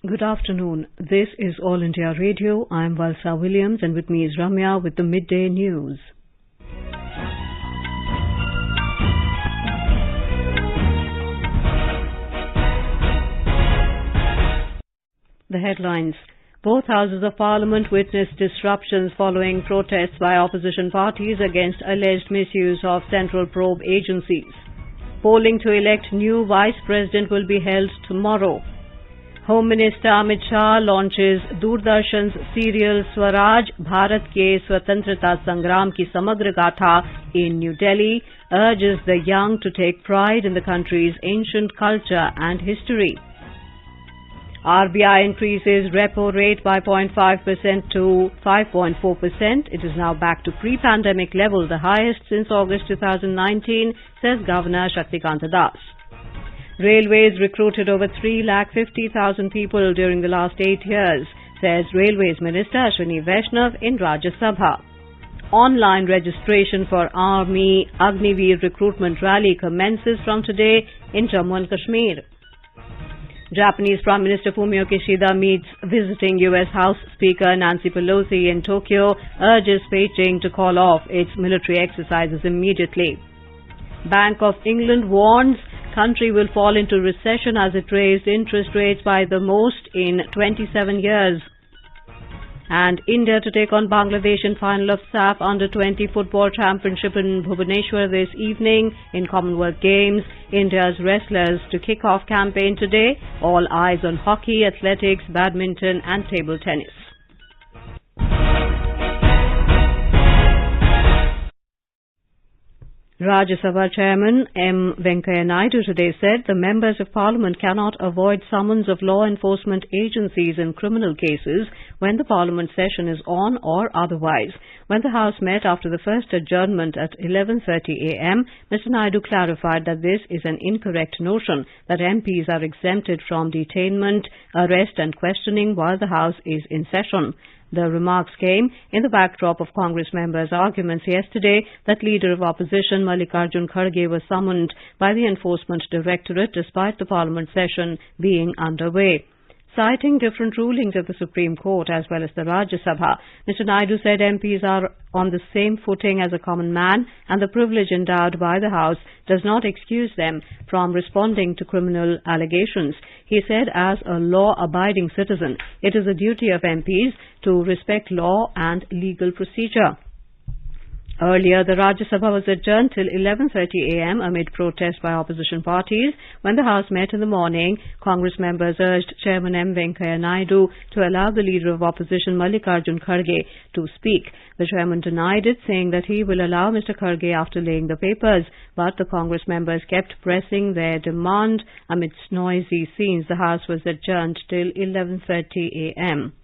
Good afternoon. This is All India Radio. I'm Valsa Williams and with me is Ramya with the Midday News. The headlines. Both houses of Parliament witnessed disruptions following protests by opposition parties against alleged misuse of central probe agencies. Polling to elect new Vice President will be held tomorrow. Home Minister Amit Shah launches Doordarshan's serial Swaraj Bharat Ke Swatantrata Sangram Ki Samagra Gatha in New Delhi, urges the young to take pride in the country's ancient culture and history. RBI increases repo rate by 0.5% to 5.4%. It is now back to pre-pandemic level, the highest since August 2019, says Governor Shaktikanta Das. Railways recruited over 350,000 people during the last 8 years, says Railways Minister Ashwini Vaishnav in Rajya Sabha. Online registration for Army Agniveer recruitment rally commences from today in Jammu and Kashmir. Japanese Prime Minister Fumio Kishida meets visiting U.S. House Speaker Nancy Pelosi in Tokyo, urges Beijing to call off its military exercises immediately. Bank of England warns country will fall into recession as it raised interest rates by the most in 27 years. And India to take on Bangladesh in final of SAF Under-20 Football Championship in Bhubaneswar this evening in Commonwealth Games. India's wrestlers to kick off campaign today. All eyes on hockey, athletics, badminton and table tennis. Rajya Sabha Chairman M. Venkaiah Naidu today said the members of Parliament cannot avoid summons of law enforcement agencies in criminal cases when the Parliament session is on or otherwise. When the House met after the first adjournment at 11:30 a.m., Mr. Naidu clarified that this is an incorrect notion, that MPs are exempted from detainment, arrest and questioning while the House is in session. The remarks came in the backdrop of Congress members' arguments yesterday that Leader of Opposition Mallikarjun Kharge was summoned by the Enforcement Directorate despite the Parliament session being underway. Citing different rulings of the Supreme Court as well as the Rajya Sabha, Mr. Naidu said MPs are on the same footing as a common man and the privilege endowed by the House does not excuse them from responding to criminal allegations. He said as a law-abiding citizen, it is a duty of MPs to respect law and legal procedure. Earlier, the Rajya Sabha was adjourned till 11:30 a.m. amid protests by opposition parties. When the House met in the morning, Congress members urged Chairman M. Venkaiah Naidu to allow the Leader of Opposition Mallikarjun Kharge to speak. The Chairman denied it, saying that he will allow Mr. Kharge after laying the papers, but the Congress members kept pressing their demand. Amidst noisy scenes, the House was adjourned till 11:30 a.m.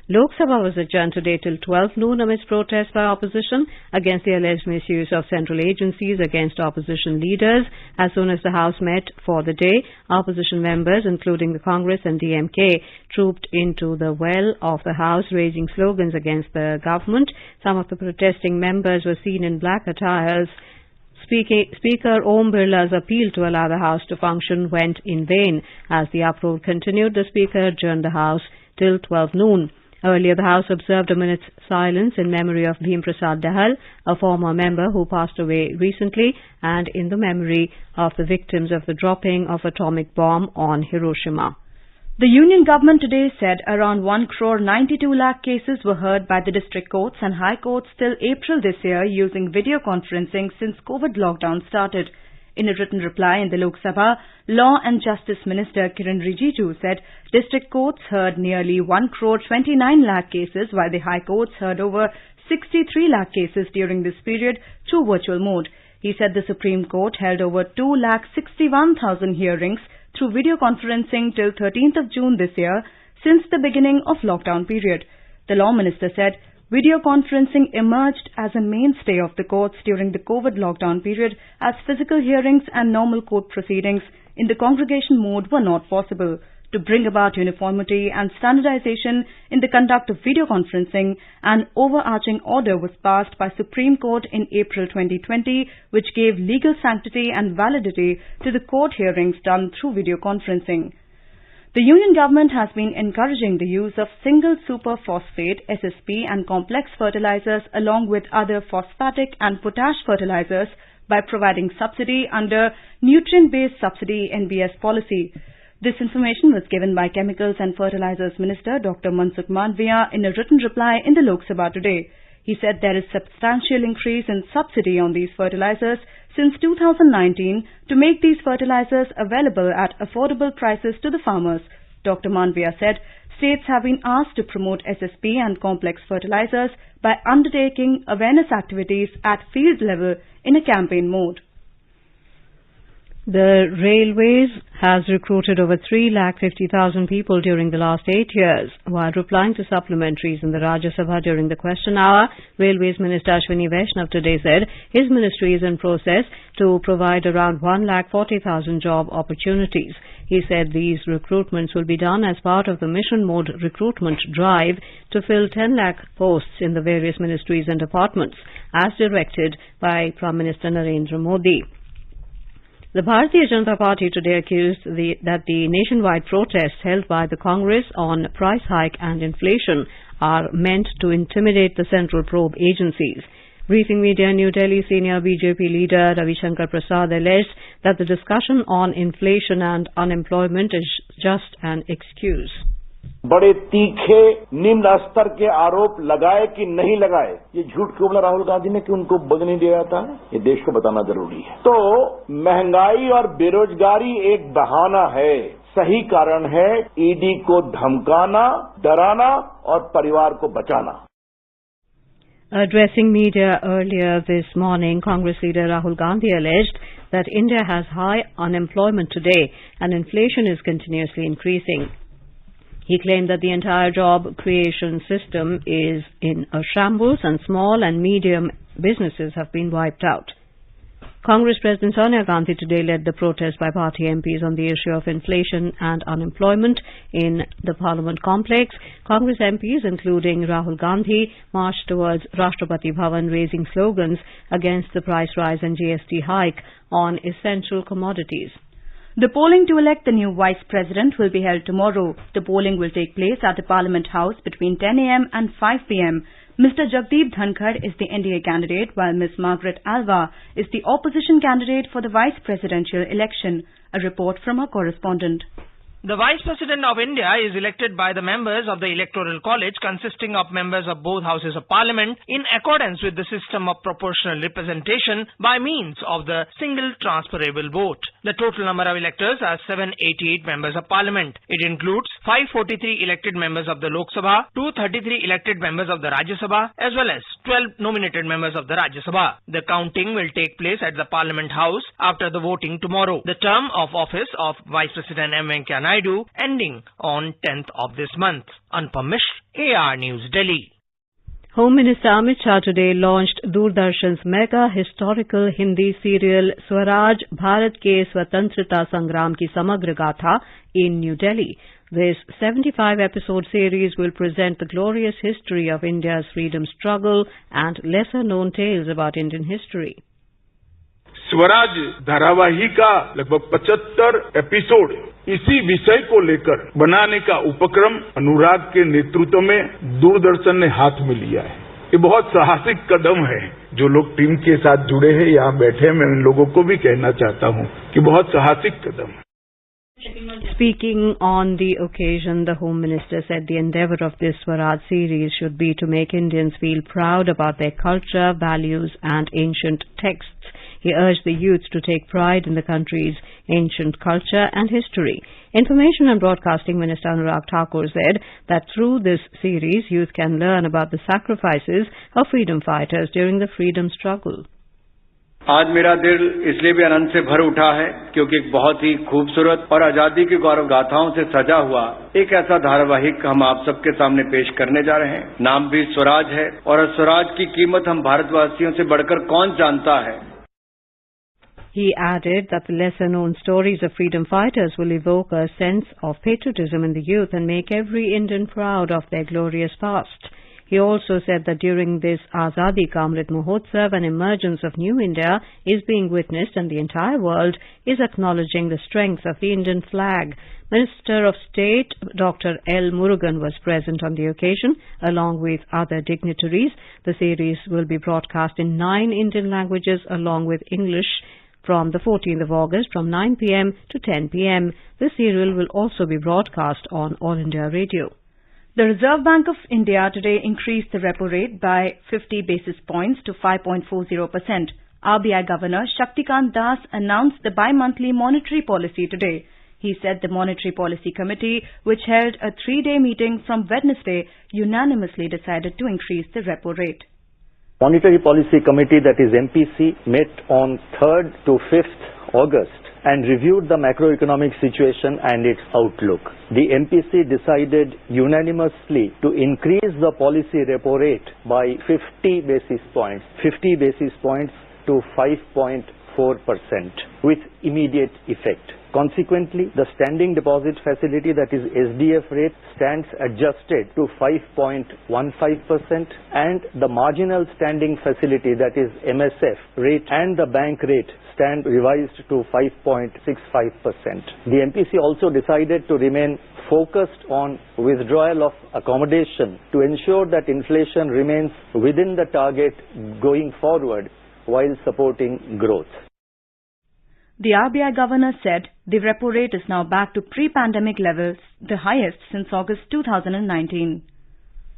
Lok Sabha was adjourned today till 12 noon amidst protests by opposition against the alleged misuse of central agencies against opposition leaders. As soon as the House met for the day, opposition members, including the Congress and DMK, trooped into the well of the House, raising slogans against the government. Some of the protesting members were seen in black attires. Speaker Om Birla's appeal to allow the House to function went in vain. As the uproar continued, the Speaker adjourned the House till 12 noon. Earlier, the House observed a minute's silence in memory of Bhim Prasad Dahal, a former member who passed away recently, and in the memory of the victims of the dropping of atomic bomb on Hiroshima. The Union Government today said around 1 crore 92 lakh cases were heard by the district courts and high courts till April this year using video conferencing since COVID lockdown started. In a written reply in the Lok Sabha, Law and Justice Minister Kiran Rijiju said district courts heard nearly 1 crore 29 lakh cases while the high courts heard over 63 lakh cases during this period through virtual mode. He said the Supreme Court held over 2,61,000 hearings through video conferencing till 13th of June this year since the beginning of lockdown period. The Law Minister said video conferencing emerged as a mainstay of the courts during the COVID lockdown period as physical hearings and normal court proceedings in the congregation mode were not possible. To bring about uniformity and standardization in the conduct of video conferencing, an overarching order was passed by Supreme Court in April 2020, which gave legal sanctity and validity to the court hearings done through video conferencing. The union government has been encouraging the use of single super phosphate, SSP, and complex fertilizers along with other phosphatic and potash fertilizers by providing subsidy under Nutrient-Based Subsidy (NBS) policy. This information was given by Chemicals and Fertilizers Minister Dr. Mansukh Mandaviya in a written reply in the Lok Sabha today. He said there is substantial increase in subsidy on these fertilizers since 2019 to make these fertilizers available at affordable prices to the farmers. Dr. Mandaviya said states have been asked to promote SSP and complex fertilizers by undertaking awareness activities at field level in a campaign mode. The Railways has recruited over 350,000 people during the last 8 years. While replying to supplementaries in the Rajya Sabha during the question hour, Railways Minister Ashwini Vaishnav today said his ministry is in process to provide around 140,000 job opportunities. He said these recruitments will be done as part of the mission mode recruitment drive to fill 10 lakh posts in the various ministries and departments, as directed by Prime Minister Narendra Modi. The Bharatiya Janata Party today accused that the nationwide protests held by the Congress on price hike and inflation are meant to intimidate the central probe agencies. Briefing media in New Delhi, senior BJP leader Ravi Shankar Prasad alleged that the discussion on inflation and unemployment is just an excuse. बड़े तीखे निम्न स्तर के आरोप लगाए कि नहीं लगाए, ये झूठ क्यों बोला राहुल गांधी ने कि उनको बोलने नहीं दिया जाता है, ये देश को बताना जरूरी है। तो महंगाई और बेरोजगारी एक बहाना है, सही कारण है ईडी को धमकाना, डराना और परिवार को बचाना। Addressing media earlier this morning, Congress leader Rahul Gandhi alleged that India has high unemployment today and inflation is continuously increasing. He claimed that the entire job creation system is in a shambles and small and medium businesses have been wiped out. Congress President Sonia Gandhi today led the protest by party MPs on the issue of inflation and unemployment in the Parliament complex. Congress MPs, including Rahul Gandhi, marched towards Rashtrapati Bhavan raising slogans against the price rise and GST hike on essential commodities. The polling to elect the new Vice President will be held tomorrow. The polling will take place at the Parliament House between 10 a.m. and 5 p.m. Mr. Jagdeep Dhankar is the NDA candidate, while Ms. Margaret Alva is the opposition candidate for the Vice Presidential election. A report from our correspondent. The Vice President of India is elected by the members of the Electoral College consisting of members of both Houses of Parliament in accordance with the system of proportional representation by means of the single transferable vote. The total number of electors are 788 members of Parliament. It includes 543 elected members of the Lok Sabha, 233 elected members of the Rajya Sabha as well as 12 nominated members of the Rajya Sabha. The counting will take place at the Parliament House after the voting tomorrow. The term of office of Vice President M. Venkaiah Naidu ending on 10th of this month. Anupam Mishra, AR News, Delhi. Home Minister Amit Shah today launched Doordarshan's mega historical Hindi serial Swaraj Bharat Ke Swatantrata Sangram Ki Samagra Gatha in New Delhi. This 75-episode series will present the glorious history of India's freedom struggle and lesser-known tales about Indian history. Swaraj धारावाहिक का लगभग 75 episode इसी विषय को लेकर बनाने का उपक्रम अनुराग के नेतृत्व में दूरदर्शन ने हाथ में लिया है। ये बहुत साहसिक कदम है। जो लोग टीम के साथ जुड़े हैं यहाँ बैठे, मैं उन लोगों को भी कहना चाहता हूँ कि बहुत साहसिक कदम है। Speaking on the occasion, the Home Minister said the endeavour of this Swaraj series should be to make Indians feel proud about their culture, values and ancient texts. He urged the youth to take pride in the country's ancient culture and history. Information and Broadcasting Minister Anurag Thakur said that through this series, youth can learn about the sacrifices of freedom fighters during the freedom struggle. आज मेरा दिल इसलिए भी आनंद से भर उठा है क्योंकि एक बहुत ही खूबसूरत और आजादी की गौरव गाथाओं से सजा हुआ एक ऐसा धारावाहिक हम आप सबके सामने पेश करने जा रहे हैं। नाम भी स्वराज है और स्वराज की कीमत हम भारतवासियों से बढ़कर कौन जानता है। He added that the lesser-known stories of freedom fighters will evoke a sense of patriotism in the youth and make every Indian proud of their glorious past. He also said that during this Azadi Ka Amrit Mahotsav, an emergence of New India is being witnessed and the entire world is acknowledging the strength of the Indian flag. Minister of State Dr. L. Murugan was present on the occasion, along with other dignitaries. The series will be broadcast in 9 Indian languages, along with English, from the 14th of August from 9 p.m. to 10 p.m. The serial will also be broadcast on All India Radio. The Reserve Bank of India today increased the repo rate by 50 basis points to 5.40%. RBI Governor Shaktikant Das announced the bi-monthly monetary policy today. He said the Monetary Policy Committee, which held a 3-day meeting from Wednesday, unanimously decided to increase the repo rate. Monetary Policy Committee, that is MPC, met on 3rd to 5th August and reviewed the macroeconomic situation and its outlook. The MPC decided unanimously to increase the policy repo rate by 50 basis points to 5.4% with immediate effect. Consequently, the standing deposit facility, that is SDF rate, stands adjusted to 5.15% and the marginal standing facility, that is MSF rate, and the bank rate stand revised to 5.65%. The MPC also decided to remain focused on withdrawal of accommodation to ensure that inflation remains within the target going forward while supporting growth. The RBI Governor said the repo rate is now back to pre-pandemic levels, the highest since August 2019.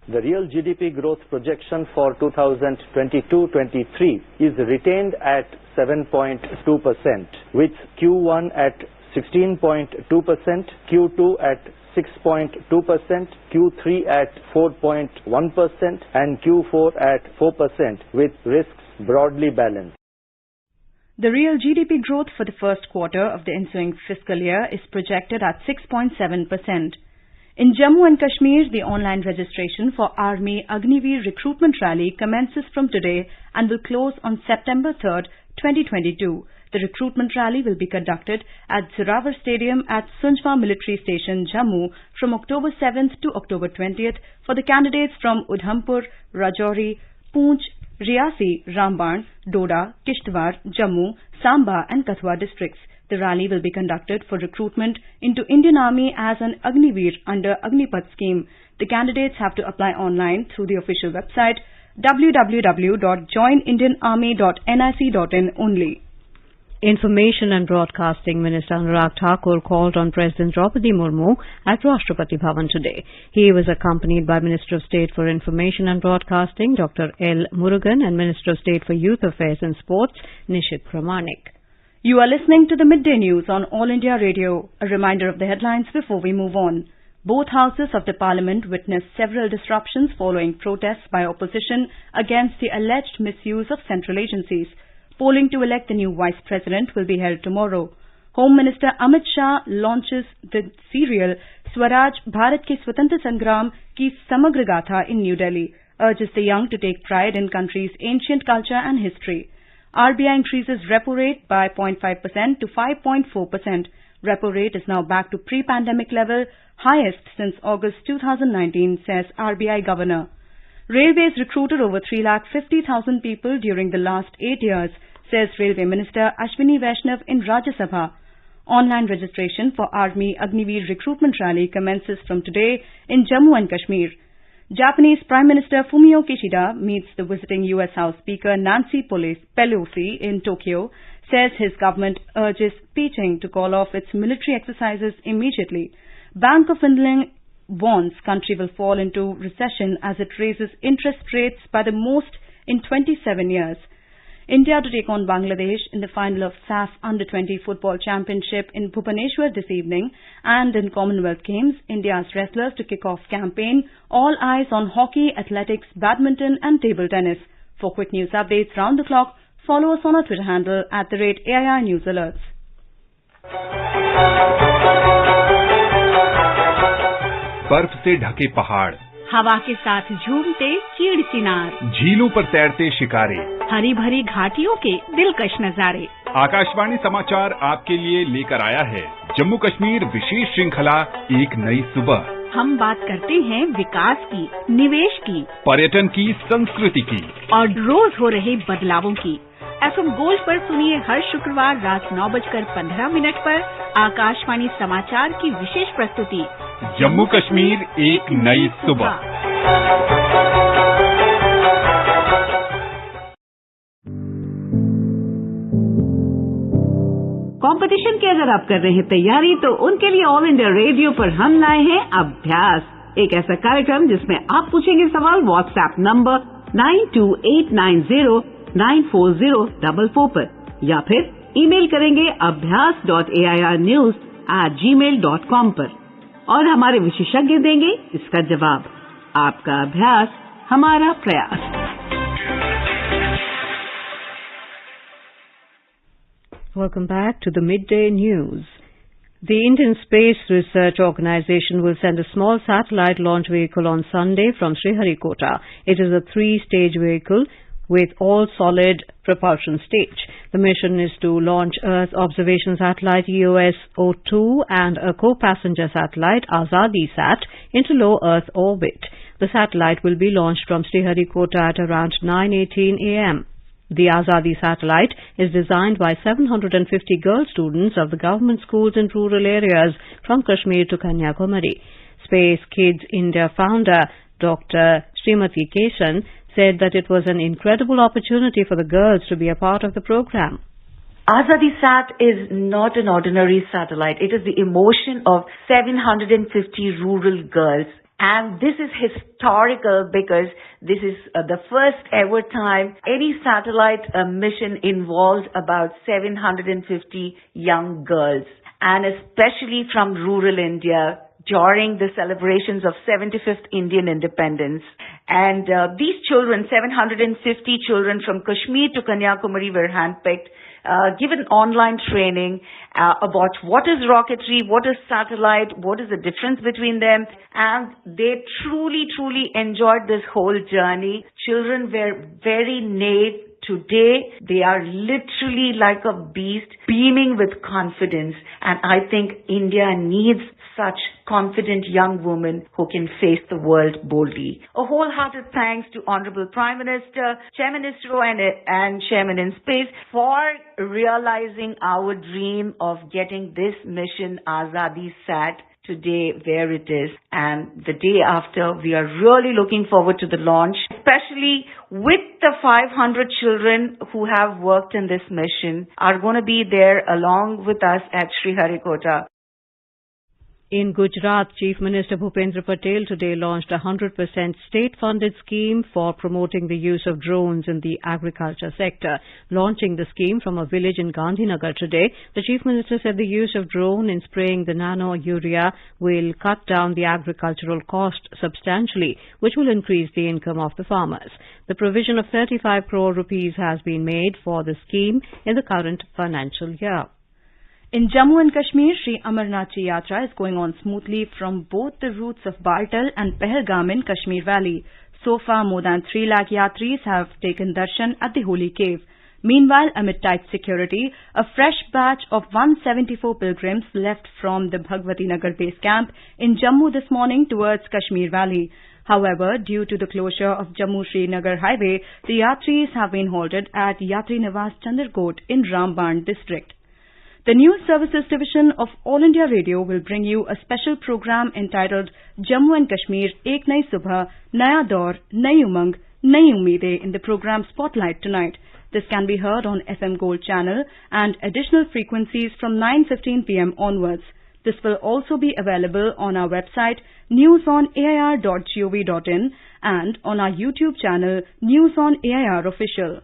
The real GDP growth projection for 2022-23 is retained at 7.2%, with Q1 at 16.2%, Q2 at 6.2%, Q3 at 4.1% and Q4 at 4%, with risks broadly balanced. The real GDP growth for the first quarter of the ensuing fiscal year is projected at 6.7%. In Jammu and Kashmir, the online registration for Army Agniveer recruitment rally commences from today and will close on September 3rd, 2022. The recruitment rally will be conducted at Zorawar Stadium at Sunjwa Military Station, Jammu from October 7th to October 20th for the candidates from Udhampur, Rajouri, Poonch, Riyasi, Ramban, Doda, Kishtwar, Jammu, Samba and Kathua districts. The rally will be conducted for recruitment into Indian Army as an Agniveer under Agnipath scheme. The candidates have to apply online through the official website www.joinindianarmy.nic.in only. Information and Broadcasting Minister Anurag Thakur called on President Draupadi Murmu at Rashtrapati Bhavan today. He was accompanied by Minister of State for Information and Broadcasting Dr. L. Murugan and Minister of State for Youth Affairs and Sports Nishit Pramanik. You are listening to the Midday News on All India Radio. A reminder of the headlines before we move on. Both houses of the Parliament witnessed several disruptions following protests by opposition against the alleged misuse of central agencies. Polling to elect the new Vice President will be held tomorrow. Home Minister Amit Shah launches the serial Swaraj Bharat Ke Swatantra Sangram Ki Samagra Gatha in New Delhi, urges the young to take pride in country's ancient culture and history. RBI increases repo rate by 0.5% to 5.4%. Repo rate is now back to pre-pandemic level, highest since August 2019, says RBI Governor. Railways recruited over 350,000 people during the last 8 years, says Railway Minister Ashwini Vaishnav in Rajya Sabha. Online registration for Army Agniveer recruitment rally commences from today in Jammu and Kashmir. Japanese Prime Minister Fumio Kishida meets the visiting U.S. House Speaker Nancy Pelosi in Tokyo, says his government urges Beijing to call off its military exercises immediately. Bank of England warns country will fall into recession as it raises interest rates by the most in 27 years. India to take on Bangladesh in the final of SAF Under-20 Football Championship in Bhubaneswar this evening, and in Commonwealth Games, India's wrestlers to kick off campaign. All eyes on hockey, athletics, badminton and table tennis. For quick news updates round the clock, follow us on our Twitter handle @AIR News Alerts. बर्फ से ढके पहाड़, हवा के साथ झूमते चीड़ चिनार, झीलों पर तैरते शिकारे, हरी भरी घाटियों के दिलकश नजारे। आकाशवाणी समाचार आपके लिए लेकर आया है जम्मू कश्मीर विशेष श्रृंखला एक नई सुबह। हम बात करते हैं विकास की, निवेश की, पर्यटन की, संस्कृति की और रोज हो रहे बदलावों की। FM गोल्ड पर सुनिए हर शुक्रवार रात 9:15 पर आकाशवाणी समाचार की विशेष प्रस्तुति जम्मू कश्मीर एक नई सुबह। कंपटीशन की अगर आप कर रहे हैं तैयारी, तो उनके लिए ऑल इंडिया रेडियो पर हम लाए हैं अभ्यास, एक ऐसा कार्यक्रम जिसमें आप पूछेंगे सवाल व्हाट्सएप नंबर 9289094044 पर, या फिर ईमेल करेंगे abhyas.airnews@gmail.com पर, और हमारे विशेषज्ञ देंगे इसका जवाब। आपका अभ्यास, हमारा प्रयास। Welcome back to the Midday News. The Indian Space Research Organization will send a small satellite launch vehicle on Sunday from Sriharikota. It is a 3-stage vehicle with all-solid propulsion stage. The mission is to launch Earth observation satellite EOS-02 and a co-passenger satellite Azadi-Sat into low Earth orbit. The satellite will be launched from Sriharikota at around 9:18 a.m. The Azadi satellite is designed by 750 girl students of the government schools in rural areas from Kashmir to Kanyakumari. Space Kids India founder Dr. Srimati Keshan said that it was an incredible opportunity for the girls to be a part of the program. Azadi Sat is not an ordinary satellite. It is the emotion of 750 rural girls. And this is historical because this is the first ever time any satellite mission involves about 750 young girls, and especially from rural India during the celebrations of 75th Indian independence. And these children, 750 children from Kashmir to Kanyakumari, were handpicked, given online training about what is rocketry, what is satellite, what is the difference between them, and they truly enjoyed this whole journey. Children were very naive. Today, they are literally like a beast, beaming with confidence, and I think India needs such confident young women who can face the world boldly. A wholehearted thanks to Honorable Prime Minister, Chairman ISRO and Chairman in Space for realizing our dream of getting this mission Azadi Sat today where it is, and the day after. We are really looking forward to the launch, especially with the 500 children who have worked in this mission are going to be there along with us at Sriharikota. In Gujarat, Chief Minister Bhupendra Patel today launched a 100% state-funded scheme for promoting the use of drones in the agriculture sector. Launching the scheme from a village in Gandhinagar today, the Chief Minister said the use of drone in spraying the nano-urea will cut down the agricultural cost substantially, which will increase the income of the farmers. The provision of 35 crore rupees has been made for the scheme in the current financial year. In Jammu and Kashmir, Sri Amarnath Yatra is going on smoothly from both the routes of Bartal and Pahalgam in Kashmir Valley. So far, more than 3 lakh yatris have taken darshan at the Holy Cave. Meanwhile, amid tight security, a fresh batch of 174 pilgrims left from the Bhagwati Nagar base camp in Jammu this morning towards Kashmir Valley. However, due to the closure of Jammu-Srinagar highway, the yatris have been halted at Yatri Niwas Chandrakot in Ramban district. The News Services Division of All India Radio will bring you a special program entitled Jammu and Kashmir Ek Nai Subah, Naya Daur, Nayi Umang, Nayi Umedein in the program Spotlight tonight. This can be heard on FM Gold channel and additional frequencies from 9:15 p.m. onwards. This will also be available on our website newsonair.gov.in and on our YouTube channel News on AIR Official.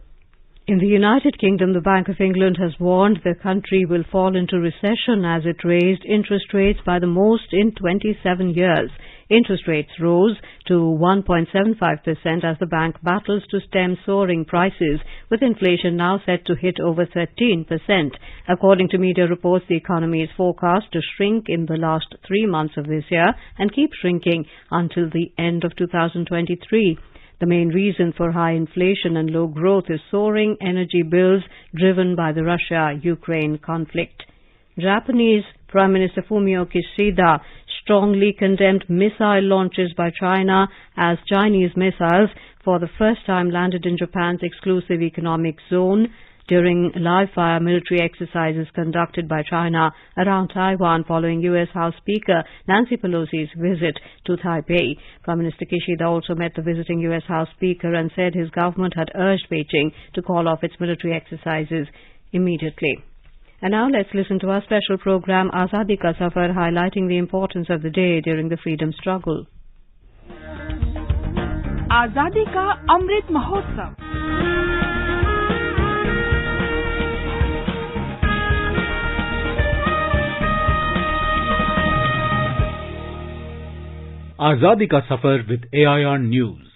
In the United Kingdom, the Bank of England has warned the country will fall into recession as it raised interest rates by the most in 27 years. Interest rates rose to 1.75% as the bank battles to stem soaring prices, with inflation now set to hit over 13%. According to media reports, the economy is forecast to shrink in the last 3 months of this year and keep shrinking until the end of 2023. The main reason for high inflation and low growth is soaring energy bills driven by the Russia-Ukraine conflict. Japanese Prime Minister Fumio Kishida strongly condemned missile launches by China as Chinese missiles for the first time landed in Japan's exclusive economic zone during live-fire military exercises conducted by China around Taiwan following U.S. House Speaker Nancy Pelosi's visit to Taipei. Prime Minister Kishida also met the visiting U.S. House Speaker and said his government had urged Beijing to call off its military exercises immediately. And now let's listen to our special program Azadi Ka Safar, highlighting the importance of the day during the freedom struggle. Azadi Ka Amrit Mahotsav. Azadi Ka Safar with AIR News.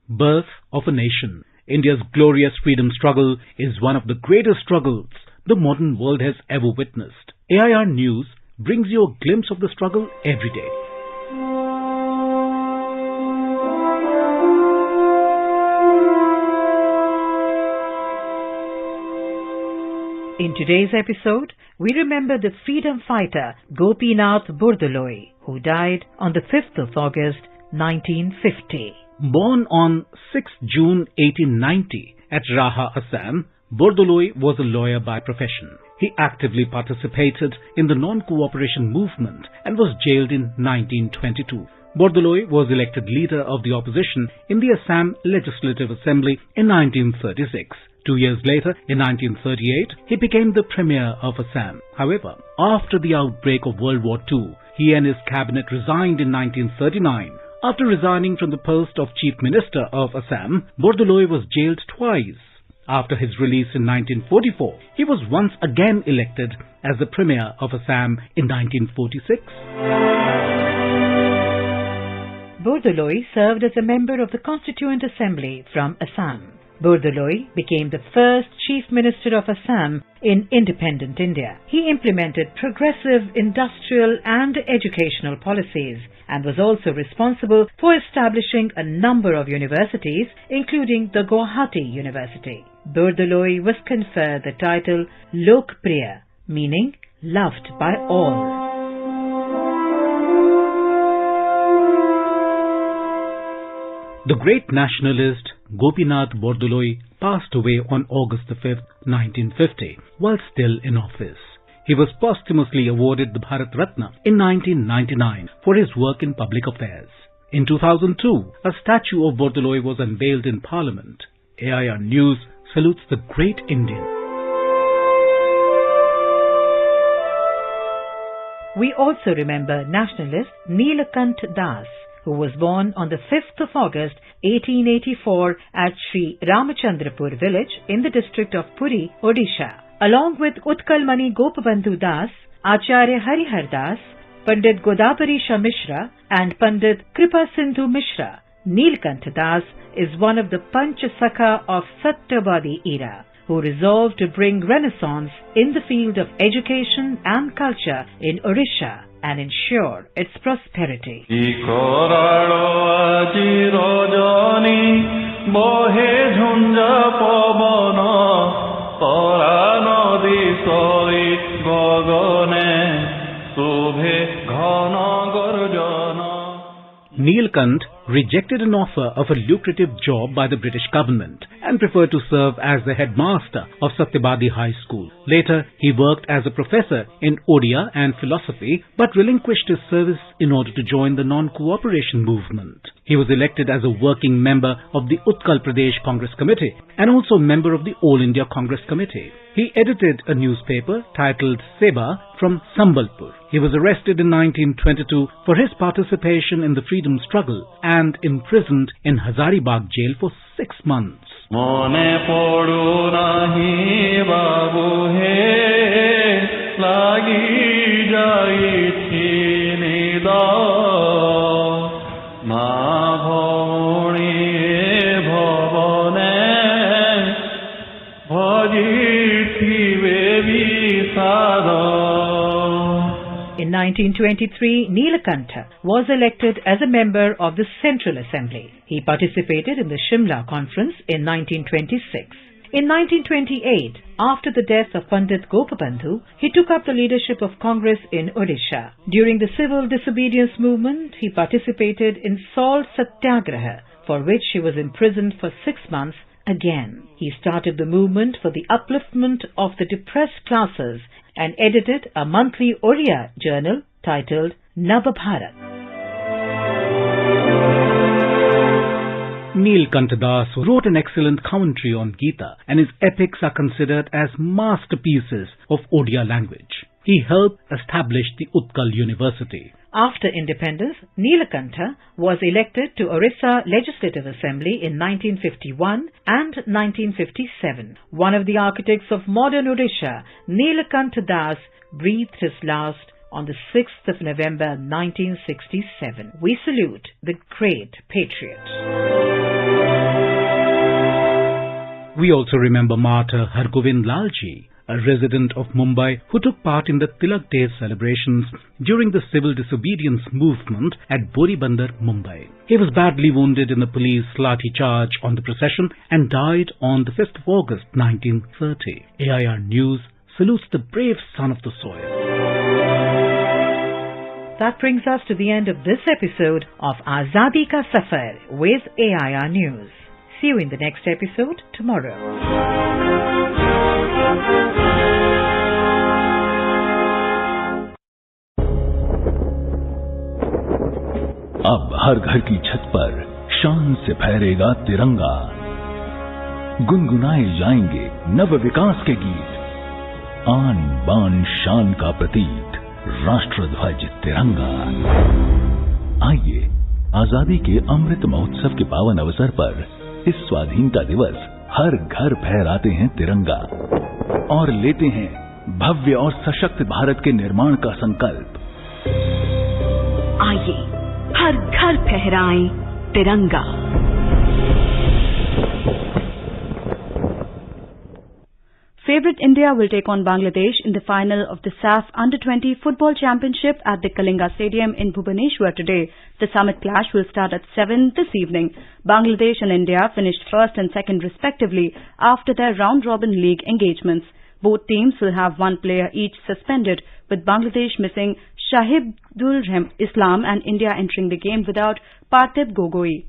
Birth of a Nation. India's glorious freedom struggle is one of the greatest struggles the modern world has ever witnessed. AIR News brings you a glimpse of the struggle every day. In today's episode, we remember the freedom fighter Gopinath Bordoloi, who died on the 5th of August, 1950. Born on 6 June 1890 at Raha, Assam, Bordoloi was a lawyer by profession. He actively participated in the non-cooperation movement and was jailed in 1922. Bordoloi was elected leader of the opposition in the Assam Legislative Assembly in 1936. 2 years later, in 1938, he became the Premier of Assam. However, after the outbreak of World War II, he and his cabinet resigned in 1939. After resigning from the post of Chief Minister of Assam, Bordoloi was jailed twice. After his release in 1944, he was once again elected as the Premier of Assam in 1946. Bordoloi served as a member of the Constituent Assembly from Assam. Bordoloi became the first Chief Minister of Assam in independent India. He implemented progressive industrial and educational policies and was also responsible for establishing a number of universities, including the Guwahati University. Bordoloi was conferred the title Lokpriya, meaning loved by all. The great nationalist Gopinath Bordoloi passed away on August 5, 1950, while still in office. He was posthumously awarded the Bharat Ratna in 1999 for his work in public affairs. In 2002, a statue of Bordoloi was unveiled in Parliament. AIR News salutes the great Indian. We also remember nationalist Neelakant Das, who was born on the 5th of August 1884 at Sri Ramachandrapur village in the district of Puri, Odisha. Along with Utkalmani Gopabandhu Das, Acharya Harihar Das, Pandit Godaparisha Mishra and Pandit Kripa Sindhu Mishra, Neelakant Das is one of the Panch Sakha of Satyavadi era, who resolved to bring renaissance in the field of education and culture in Odisha and ensure its prosperity. Neelakant rejected an offer of a lucrative job by the British government and preferred to serve as the headmaster of Satyavadi High School. Later, he worked as a professor in Odia and philosophy, but relinquished his service in order to join the non-cooperation movement. He was elected as a working member of the Utkal Pradesh Congress Committee and also member of the All India Congress Committee. He edited a newspaper titled Seba from Sambalpur. He was arrested in 1922 for his participation in the freedom struggle and imprisoned in Hazaribagh jail for 6 months. In 1923, Neelakantha was elected as a member of the Central Assembly. He participated in the Shimla Conference in 1926. In 1928, after the death of Pandit Gopabandhu, he took up the leadership of Congress in Odisha. During the civil disobedience movement, he participated in Salt Satyagraha, for which he was imprisoned for 6 months again. He started the movement for the upliftment of the depressed classes and edited a monthly Oriya journal titled Navabharat. Neelkant Das wrote an excellent commentary on Gita, and his epics are considered as masterpieces of Odia language. He helped establish the Utkal University. After independence, Neelakantha was elected to Orissa Legislative Assembly in 1951 and 1957. One of the architects of modern Odisha, Neelakantha Das breathed his last on the 6th of November 1967. We salute the great patriot. We also remember martyr Hargovind Lalji, a resident of Mumbai who took part in the Tilak Day celebrations during the civil disobedience movement at Boribandar, Mumbai. He was badly wounded in the police lathi charge on the procession and died on the 5th of August 1930. AIR News salutes the brave son of the soil. That brings us to the end of this episode of Azadi Ka Safar with AIR News. See you in the next episode tomorrow. अब हर घर की छत पर शान से फहरेगा तिरंगा, गुनगुनाए जाएंगे नव विकास के गीत, आन बान शान का प्रतीक राष्ट्रध्वज तिरंगा। आइए आजादी के अमृत महोत्सव के पावन अवसर पर इस स्वाधीनता दिवस हर घर फहराते हैं तिरंगा और लेते हैं भव्य और सशक्त भारत के निर्माण का संकल्प। आइए हर घर फहराएं तिरंगा। Favorite India will take on Bangladesh in the final of the SAF Under-20 Football Championship at the Kalinga Stadium in Bhubaneswar today. The summit clash will start at 7 this evening. Bangladesh and India finished first and second respectively after their round-robin league engagements. Both teams will have one player each suspended, with Bangladesh missing Shahidul Islam and India entering the game without Parthiv Gogoi.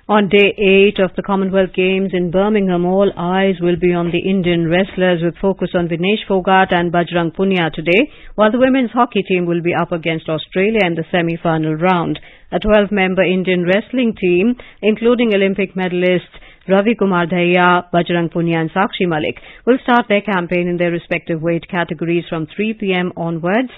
On day 8 of the Commonwealth Games in Birmingham, all eyes will be on the Indian wrestlers with focus on Vinesh Phogat and Bajrang Punia today, while the women's hockey team will be up against Australia in the semi-final round. A 12-member Indian wrestling team, including Olympic medalists Ravi Kumar Dhaya, Bajrang Punia and Sakshi Malik, will start their campaign in their respective weight categories from 3 p.m. onwards.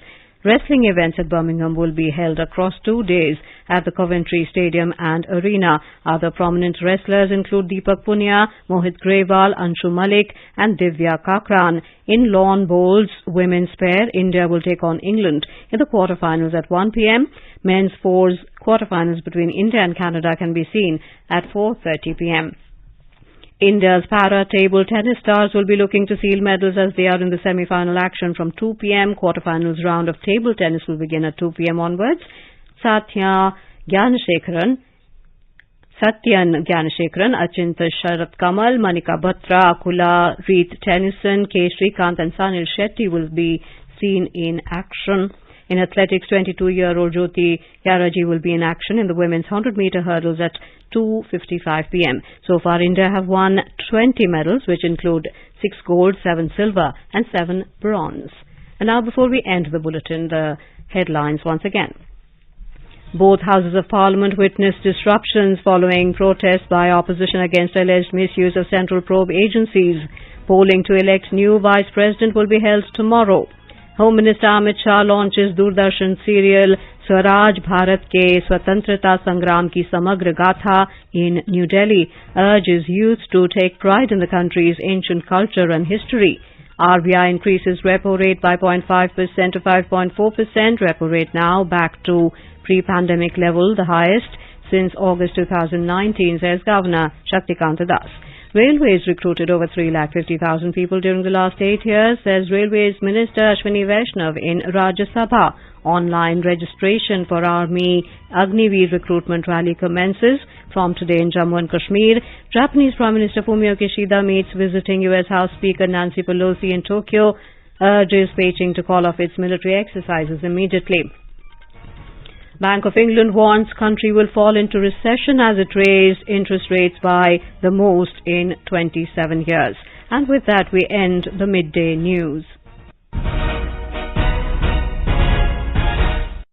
Wrestling events at Birmingham will be held across 2 days at the Coventry Stadium and Arena. Other prominent wrestlers include Deepak Punia, Mohit Grewal, Anshu Malik and Divya Kakran. In lawn bowls women's pair, India will take on England in the quarterfinals at 1 p.m. Men's fours quarterfinals between India and Canada can be seen at 4:30 p.m. India's para-table tennis stars will be looking to seal medals as they are in the semi-final action from 2 p.m. Quarter-finals round of table tennis will begin at 2 p.m. onwards. Satyan Gyanashekaran, Achinta Sharat Kamal, Manika Batra, Akula, Reet Tennyson, K. Srikanth and Sanil Shetty will be seen in action. In athletics, 22-year-old Jyoti Yaraji will be in action in the women's 100-meter hurdles at 2:55 p.m. So far, India have won 20 medals, which include 6 gold, 7 silver and 7 bronze. And now, before we end the bulletin, the headlines once again. Both houses of Parliament witnessed disruptions following protests by opposition against alleged misuse of central probe agencies. Polling to elect new Vice President will be held tomorrow. Home Minister Amit Shah launches Doordarshan serial Swaraj Bharat Ke Swatantrata Sangram Ki Samagra Gatha in New Delhi, urges youth to take pride in the country's ancient culture and history. RBI increases repo rate by 0.5% to 5.4%. Repo rate now back to pre-pandemic level, the highest since August 2019, says Governor Shaktikanta Das. Railways recruited over 350,000 people during the last 8 years, says Railways Minister Ashwini Vaishnav in Rajya Sabha. Online registration for Army Agniveer recruitment rally commences from today in Jammu and Kashmir. Japanese Prime Minister Fumio Kishida meets visiting US House Speaker Nancy Pelosi in Tokyo, urges Beijing to call off its military exercises immediately. Bank of England warns country will fall into recession as it raised interest rates by the most in 27 years. And with that, we end the midday news.